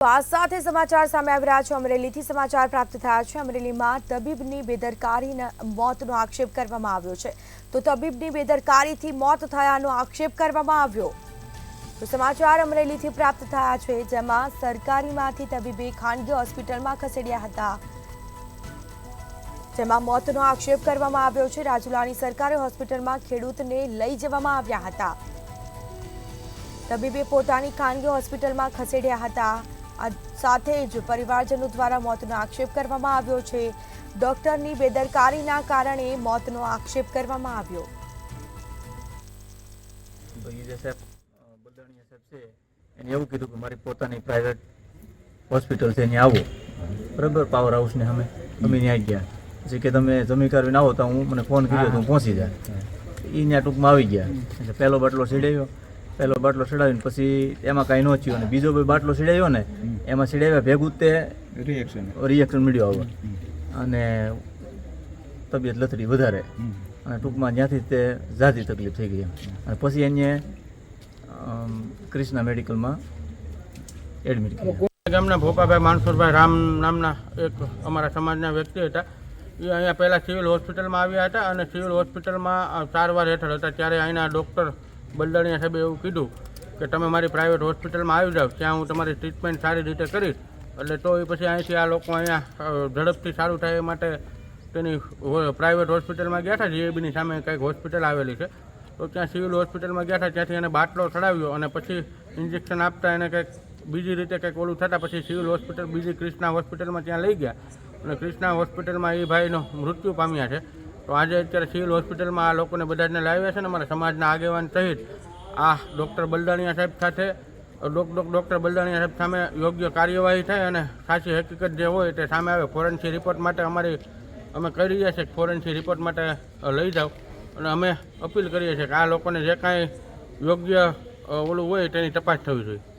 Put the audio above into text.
આ સાથે સમાચાર સામે આવી રહ્યા છે। અમરેલીથી સમાચાર પ્રાપ્ત થયા છે। અમરેલીમાં તબીબની બેદરકારીના મોતનો આક્ષેપ કરવામાં આવ્યો છે। તો તબીબની બેદરકારીથી મોત થયાનો આક્ષેપ કરવામાં આવ્યો। તો સમાચાર અમરેલીથી પ્રાપ્ત થયા છે, જેમાં સરકારીમાંથી તબીબે ખાનગી હોસ્પિટલમાં ખસેડ્યા હતા, જેમાં મોતનો આક્ષેપ કરવામાં આવ્યો છે। રાજુલાની સરકારી હોસ્પિટલમાં ખેડૂતને લઈ જવામાં આવ્યા હતા। તબીબે પોતાની ખાનગી હોસ્પિટલમાં ખસેડ્યા હતા। આ સાથે જ પરિવારજનો દ્વારા મોતનો આક્ષેપ કરવામાં આવ્યો છે। ડોક્ટરની બેદરકારીના કારણે મોતનો આક્ષેપ કરવામાં આવ્યો। બલદાણીયા સાહેબ છે એને એવું કીધું કે મારી પોતાની પ્રાઇવેટ હોસ્પિટલ છે, ત્યાં આવો બરાબર, પાવર હાઉસને અમે ત્યાં ગયા। પછી કે તમે જમી કરીને આવો તો મને ફોન કર્યો તો હું પહોંચી જાય। એ ત્યાં ટૂંકમાં આવી ગયા। એટલે પહેલો બાટલો સીડાવ્યો, પહેલો બાટલો ચડાવીને પછી એમાં કાંઈ ન થયું, અને બીજો કોઈ બાટલો ચડાવ્યો ને એમાં ચડાવ્યા ભેગું તે રિએક્શન મળ્યો આવે અને તબિયત લથડી વધારે, અને ટૂંકમાં જ્યાંથી તે જાતી તકલીફ થઈ ગઈ। અને પછી એને ક્રિષ્ના મેડિકલમાં એડમિટ કર્યા। ગામના ભોપાભાઈ માનસુરભાઈ રામ નામના એક અમારા સમાજના વ્યક્તિ હતા। એ અહીંયા પહેલાં સિવિલ હોસ્પિટલમાં આવ્યા હતા અને સિવિલ હોસ્પિટલમાં સારવાર હેઠળ હતા। ત્યારે અહીંના ડૉક્ટર બલદાણીયા સાહેબે એવું કીધું કે તમે મારી પ્રાઇવેટ હોસ્પિટલમાં આવી જાઓ, ત્યાં હું તમારી ટ્રીટમેન્ટ સારી રીતે કરીશ। એટલે તો એ પછી અહીંથી આ લોકો અહીંયા ઝડપથી સારું થાય એ માટે તેની પ્રાઇવેટ હોસ્પિટલમાં ગયા હતા। જીએબીની સામે કંઈક હોસ્પિટલ આવેલી છે, તો ત્યાં સિવિલ હોસ્પિટલમાં ગયા હતા। ત્યાંથી એને બાટલો ચડાવ્યો અને પછી ઇન્જેક્શન આપતા એને કંઈક બીજી રીતે કંઈક ઓલું થતાં પછી સિવિલ હોસ્પિટલ બીજી ક્રિષ્ના હોસ્પિટલમાં ત્યાં લઈ ગયા, અને ક્રિષ્ના હોસ્પિટલમાં એ ભાઈનો મૃત્યુ પામ્યા છે। તો આજે અત્યારે સિવિલ હોસ્પિટલમાં આ લોકોને બધાને લાવ્યા છે ને અમારા સમાજના આગેવાન સહિત આ ડૉક્ટર બલદાણીયા સાહેબ સાથે ડૉક્ટર બલદાણીયા સાહેબ સામે યોગ્ય કાર્યવાહી થાય અને સાચી હકીકત જે હોય તે સામે આવે। ફોરેન્સિક રિપોર્ટ માટે અમે કહી રહ્યા છીએ કે ફોરેન્સિક રિપોર્ટ માટે લઈ જાઓ, અને અમે અપીલ કરીએ છીએ કે આ લોકોને જે કાંઈ યોગ્ય ઓલું હોય તેની તપાસ થવી જોઈએ।